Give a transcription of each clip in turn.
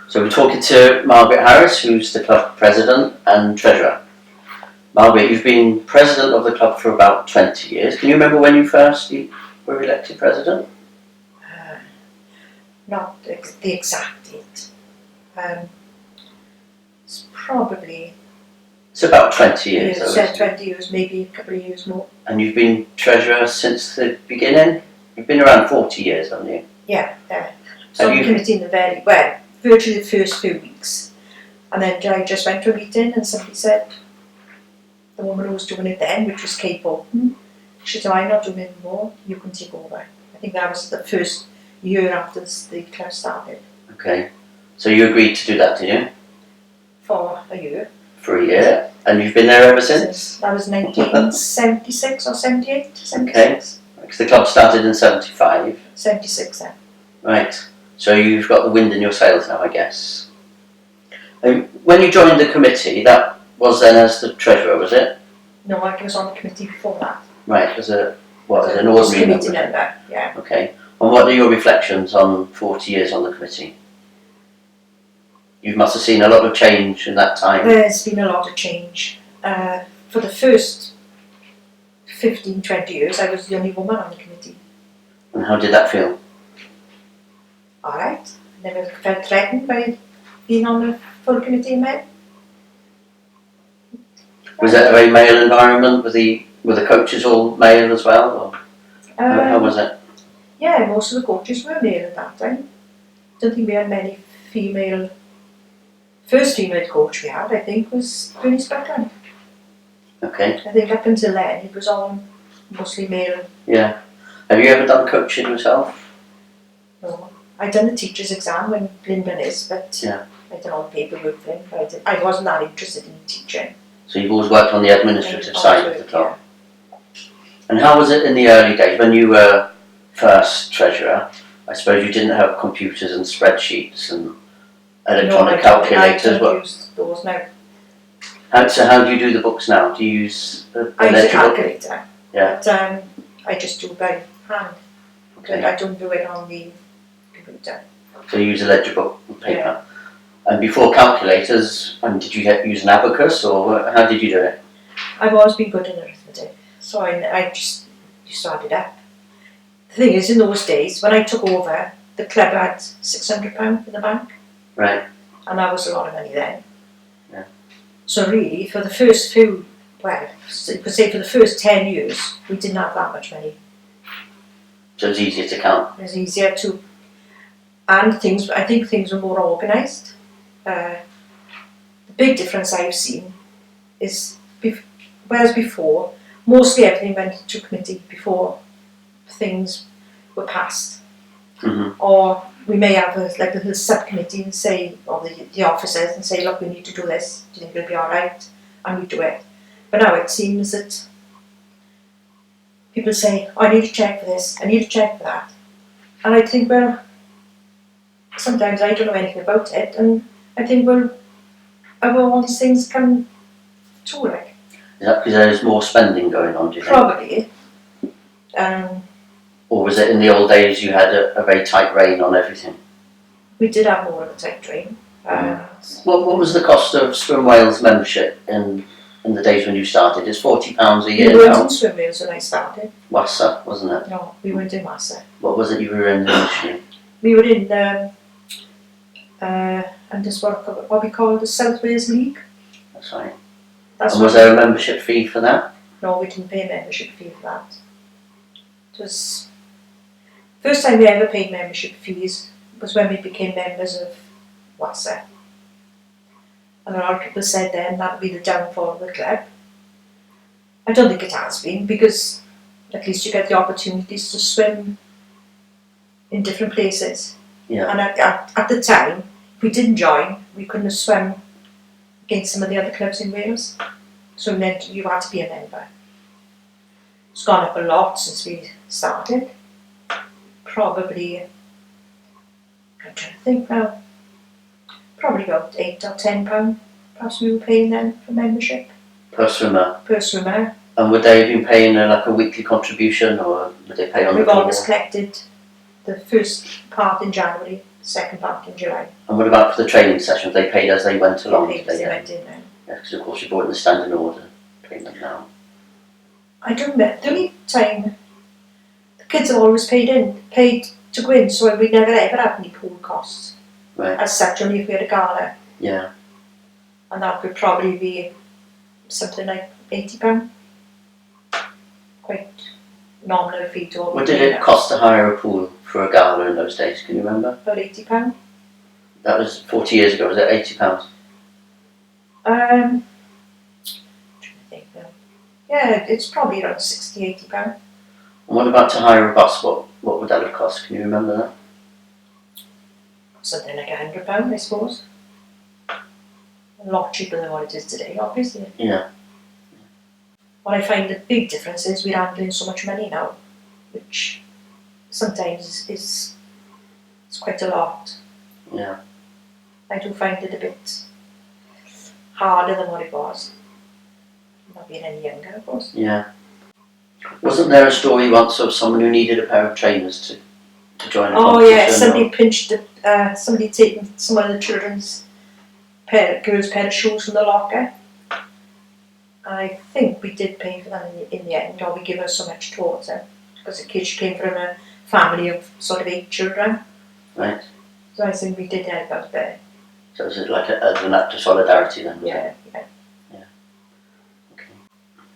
So we're talking to Margaret Harris, who's the club president and treasurer. Margaret, you've been president of the club for about 20 years. Can you remember when you first were elected president? Not the exact date. It's probably... It's about 20 years. Yeah, 20 years, maybe a couple of years more. And you've been treasurer since the beginning? You've been around 40 years, haven't you? Yeah. So on the committee in virtually the first few weeks. And then I just went to a meeting and somebody said, the woman who was doing it then, which was Kate Bolton, she said, I'm not doing it anymore, you can take over. I think that was the first year after the club started. Okay. So you agreed to do that, did you? For a year. For a year. And you've been there ever since? That was 1976 or 78, 76. Okay. Because the club started in 75. 76 then. Right. So you've got the wind in your sails now, I guess. When you joined the committee, that was then as the treasurer, was it? No, I was on the committee before that. Right, as an ordinary committee member, yeah. Okay. And what are your reflections on 40 years on the committee? You must have seen a lot of change in that time. There's been a lot of change. For the first 15, 20 years, I was the only woman on the committee. And how did that feel? Alright. I never felt threatened by being on the full committee of men. Was that a very male environment? Were the coaches all male as well? Or how was it? Yeah, most of the coaches were male at that time. Don't think we had many female. First female coach we had, I think, was Bernice Buckland. Okay. I think up until then it was all mostly male. Yeah. Have you ever done coaching yourself? No. I'd done the teacher's exam when Lyndon is, but yeah. I did all the paperwork then, but I wasn't that interested in teaching. So you've always worked on the administrative side of the club. Yeah. And how was it in the early days when you were first treasurer? I suppose you didn't have computers and spreadsheets and electronic calculators. I don't use those now. So how do you do the books now? Do you use I use a calculator. Yeah. But I just do it by hand. Okay. I don't do it on the computer. So you use a ledger book and paper. Yeah. And before calculators, did you use an abacus or how did you do it? I've always been good in arithmetic, so I just started up. The thing is, in those days, when I took over, the club had £600 in the bank. Right. And that was a lot of money then. Yeah. So really, for the first few, you could say for the first 10 years, we didn't have that much money. So it was easier to count? It was easier to, and I think things were more organised. The big difference I've seen is, whereas before, mostly everything went to committee before things were passed. Mm-hmm. Or we may have a little subcommittee and say, or the officers and say, look, we need to do this, do you think it'll be alright? And we do it. But now it seems that people say, oh, I need to check for this, I need to check for that. And I think, well, sometimes I don't know anything about it, and I think, well, how will all these things come to like? Is that because there's more spending going on, do you think? Probably. Or was it in the old days you had a very tight rein on everything? We did have more of a tight rein. What was the cost of Swim Wales membership in the days when you started? It's £40 a year now. We weren't in Swim Wales when I started. Wassa, wasn't it? No, we weren't in Wassa. What was it you were in initially? We were in and just what we call the South Wales League. That's right. And was there a membership fee for that? No, we didn't pay a membership fee for that. It was first time we ever paid membership fees was when we became members of Wassa. And a lot of people said then that would be the downfall of the club. I don't think it has been, because at least you get the opportunities to swim in different places. Yeah. And at the time, if we didn't join, we couldn't have swum against some of the other clubs in Wales. So it meant you had to be a member. It's gone up a lot since we started. Probably, I'm trying to think now, probably about £8 or £10 perhaps we were paying then for membership. Per swimmer? Per swimmer. And would they have been paying like a weekly contribution, or would they pay on the We've door? always collected the first part in January, second part in July. And what about for the training sessions? They paid as they went along, They did they? went in then. Yeah, because of course you brought in the standing order payment now. I don't remember, the only time the kids have always paid to go in, so we never ever had any pool costs. Right. As such, only if we had a gala. Yeah. And that would probably be something like £80. Quite nominal fee to What did it cost to hire a pool for a gala in those days? Can you remember? About £80. That was 40 years ago. Was it £80? Trying to think now. Yeah, it's probably around £60–80. And what about to hire a bus? What would that have cost? Can you remember that? Something like £100, I suppose. A lot cheaper than what it is today, obviously. Yeah. What I find the big difference is we're handling so much money now, which sometimes is quite a lot. Yeah. I do find it a bit harder than what it was. Not being any younger, of course. Yeah. Wasn't there a story once of someone who needed a pair of trainers to join a Oh competition? yeah, somebody pinched somebody taken some of the children's girls' pair of shoes from the locker. I think we did pay for that in the end, or we give her so much towards her, because the kid came from a family of sort of 8 children. Right. So I think we did help out there. So was it like an act of solidarity then? Was Yeah, it? yeah. Okay.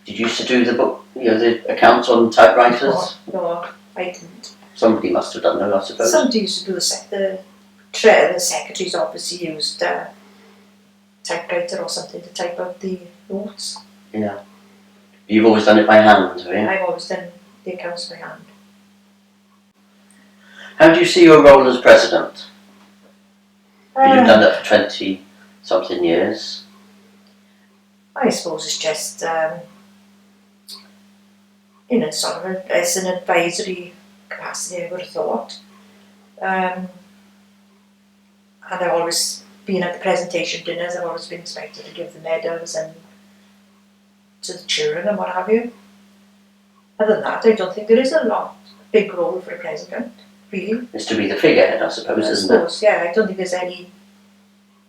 Did you used to do the book, the accounts on typewriters? No, I didn't. Somebody must have done that, I suppose. Somebody used to do the secretaries obviously used typewriter or something to type out the notes. Yeah. You've always done it by hand, have you? I've always done the accounts by hand. How do you see your role as president? You've done Uh, that for 20 something years. I suppose it's just sort of as an advisory capacity, I would have thought. And I've always been at the presentation dinners. I've always been expected to give the medals and to the children and what have you. Other than that, I don't think there is a big role for a president, really. It's to be the figurehead, I suppose, I isn't it? suppose, yeah, I don't think there's any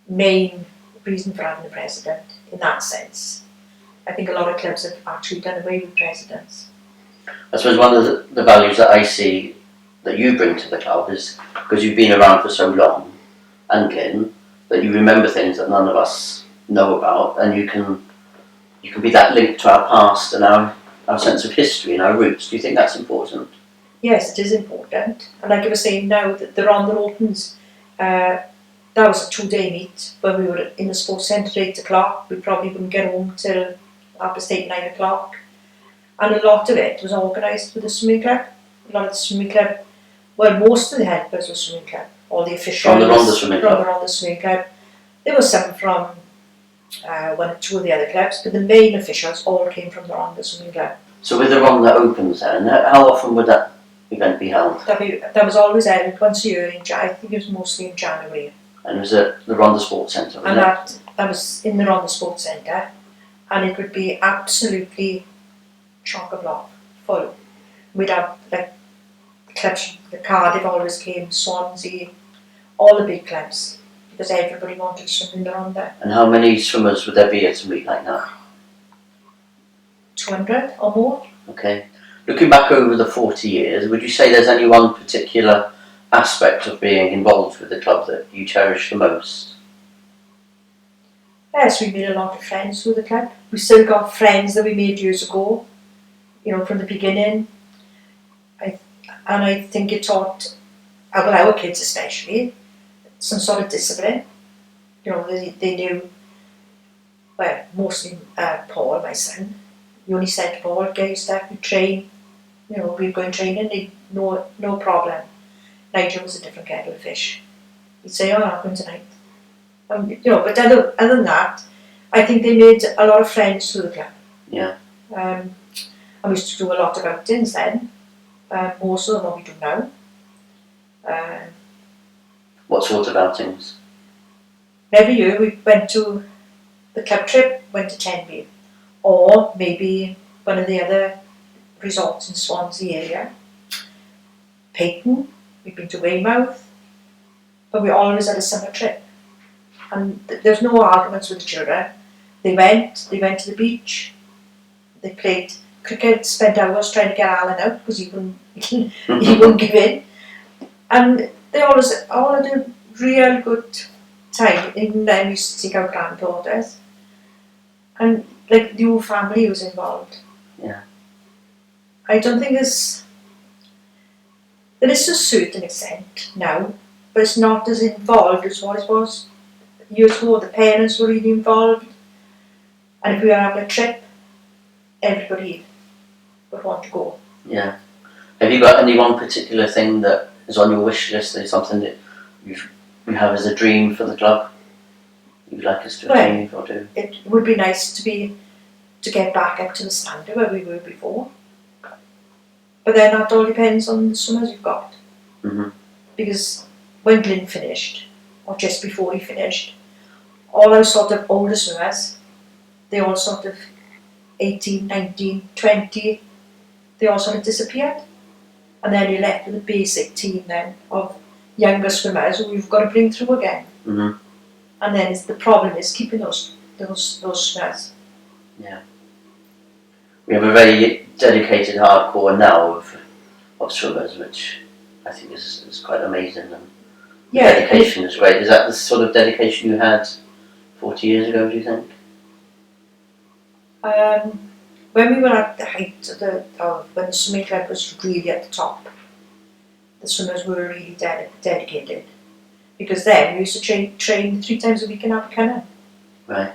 main reason for having a president in that sense. I think a lot of clubs have actually done away with presidents. I suppose one of the values that I see that you bring to the club is because you've been around for so long, and Lynn, that you remember things that none of us know about, and you can be that link to our past and our sense of history and our roots. Do you think that's important? Yes, it is important. And like I was saying now, that the Rhondda Ortons, that was a 2-day meet when we were in the sports centre at 8 o'clock. We probably wouldn't get home till 8:30–9 o'clock. And a lot of it was organised with the swimming club. A lot of the swimming club, well, most of the helpers were swimming club, all the officials From the Rhondda Swimming Club? from the Rhondda Swimming Club. There was some from 1 or 2 of the other clubs, but the main officials all came from the Rhondda Swimming Club. So with the Rhondda Opens then, how often would that event be held? That was always held once a year I think it was mostly in January. And it was at the Rhondda Sports Centre, And was it? that was in the Rhondda Sports Centre, and it would be absolutely chock-a-block full. We'd have like clubs, the Cardiff always came, Swansea, all the big clubs, because everybody wanted to swim in the Rhondda. And how many swimmers would there be at a meet like that? 200 or more. Okay. Looking back over the 40 years, would you say there's any one particular aspect of being involved with the club that you cherish the most? Yes, we made a lot of friends through the club. We still got friends that we made years ago, from the beginning. I think it taught our kids especially some sort of discipline. They knew, well, mostly Paul, my son. You only said to Paul, get your stuff, you train. We'd go and train and no problem. Nigel was a different kettle of fish. He'd say, oh, I'm not going tonight. But other than that, I think they made a lot of friends through the club. Yeah. And we used to do a lot of outings then, more so than what we do now. What sort of outings? Every year we went to the club trip, went to Tenby, or maybe one of the other resorts in Swansea area. Peyton, we've been to Weymouth, but we always had a summer trip. And there's no arguments with the children. They went to the beach, they played cricket, spent hours trying to get Alan out because he wouldn't give in. And they all had a real good time. Even then we used to take our granddaughters. And like the whole family was involved. Yeah. I don't think there is to a certain extent now, but it's not as involved as what it was years ago. The parents were really involved, and if we were having a trip, everybody would want to go. Yeah. Have you got any one particular thing that is on your wish list? Is something that you have as a dream for the club? You'd like us to achieve or do? It would be nice to get back up to the standard where we were before. But then that all depends on the swimmers you've got. Mm-hmm. Because when Glyn finished, or just before he finished, all our sort of older swimmers, they all sort of 18, 19, 20, they all sort of disappeared. And then you're left with a basic team then of younger swimmers who we've got to bring through again. Mm-hmm. And then the problem is keeping those swimmers. Yeah. We have a very dedicated hardcore now of swimmers, which I think is quite amazing. And the dedication is great. Is that the sort of dedication you had 40 years ago, do you think? When we were at the height of when the swimming club was really at the top, the swimmers were really dedicated. Because then we used to train 3 times a week in Abercynon. Right.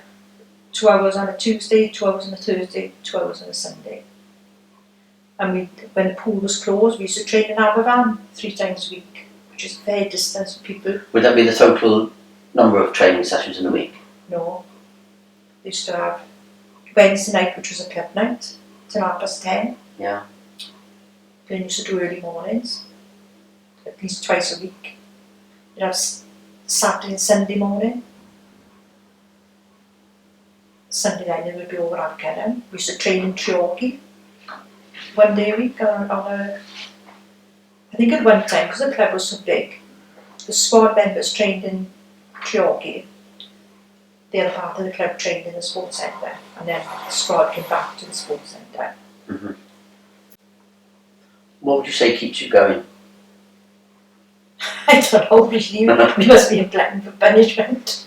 2 hours on a Tuesday, 2 hours on a Thursday, 2 hours on a Sunday. And when the pool was closed, we used to train in Aberfan 3 times a week, which is a fair distance for people. Would that be the total number of training sessions in a week? No. They used to have Wednesday night, which was a club night, till 10:30. Yeah. Then used to do early mornings, at least twice a week. You'd have Saturday and Sunday morning. Sunday night they would be over at Abercynon. We used to train in Treorchy 1 day a week I think at one time, because the club was so big, the squad members trained in Treorchy. The other part of the club trained in the sports centre, and then the squad came back to the sports centre. Mm-hmm. What would you say keeps you going? I don't know, we must be a glutton for punishment.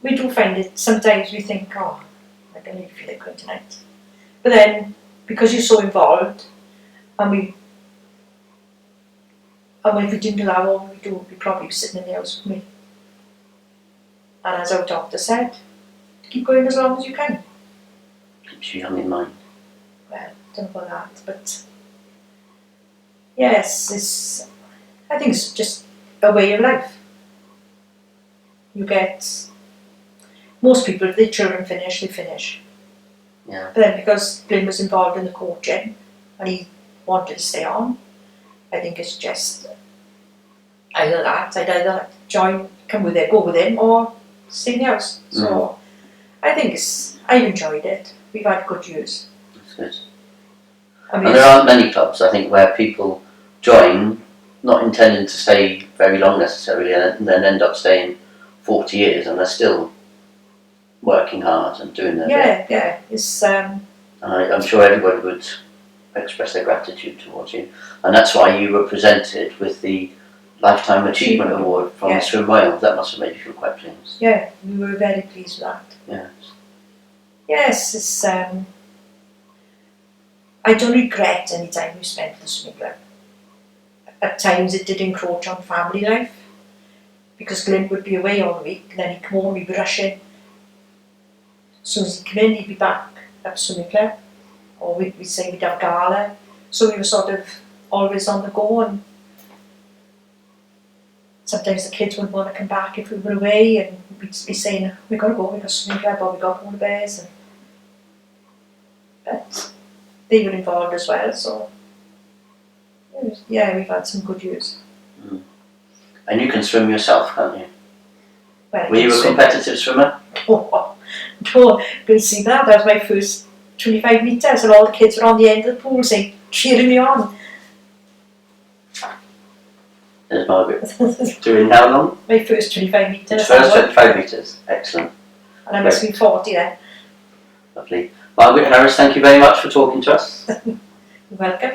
We do find it, sometimes we think, oh, I can really feel it going tonight. But then, because you're so involved, and if we didn't do that, all we do, we'd probably be sitting in the house with me. And as our doctor said, keep going as long as you can. Keeps you young in mind. Well, I don't know about that, but yes, I think it's just a way of life. You get, most people, if their children finish, they finish. Yeah. But then because Glyn was involved in the coaching and he wanted to stay on, I think it's just either that, I'd either join, come with it, go with him, or stay in the house. So I think I've enjoyed it. We've had good years. That's good. I mean, and there aren't many clubs, I think, where people join not intending to stay very long necessarily, and then end up staying 40 years, and they're still working hard and doing their bit. Yeah, it's I'm sure everybody would express their gratitude towards you, and that's why you were presented with the Lifetime Achievement Award from the Swim Wales. That must have made you feel quite pleased. Yeah, we were very pleased with that. Yes. Yes, it's I don't regret any time we spent at the swimming club. At times it did encroach on family life, because Glyn would be away all week, and then he'd come home, he'd be rushing. As soon as he'd come in, he'd be back at the swimming club, or we'd say we'd have gala. So we were sort of always on the go, and sometimes the kids wouldn't want to come back if we were away, and we'd be saying, we've got to go, we've got swimming club, or we've got polar bears. But they were involved as well, so yeah, we've had some good years. Mm. And you can swim yourself, can't you? Well, were you a competitive swimmer? Oh, no, couldn't see that. That was my first 25 metres, and all the kids were on the end of the pool saying, cheering me on. There's Margaret. Doing how long? My first 25 metres. First 25 metres. Excellent. And I must be 40 then. Lovely. Margaret Harris, thank you very much for talking to us. You're welcome.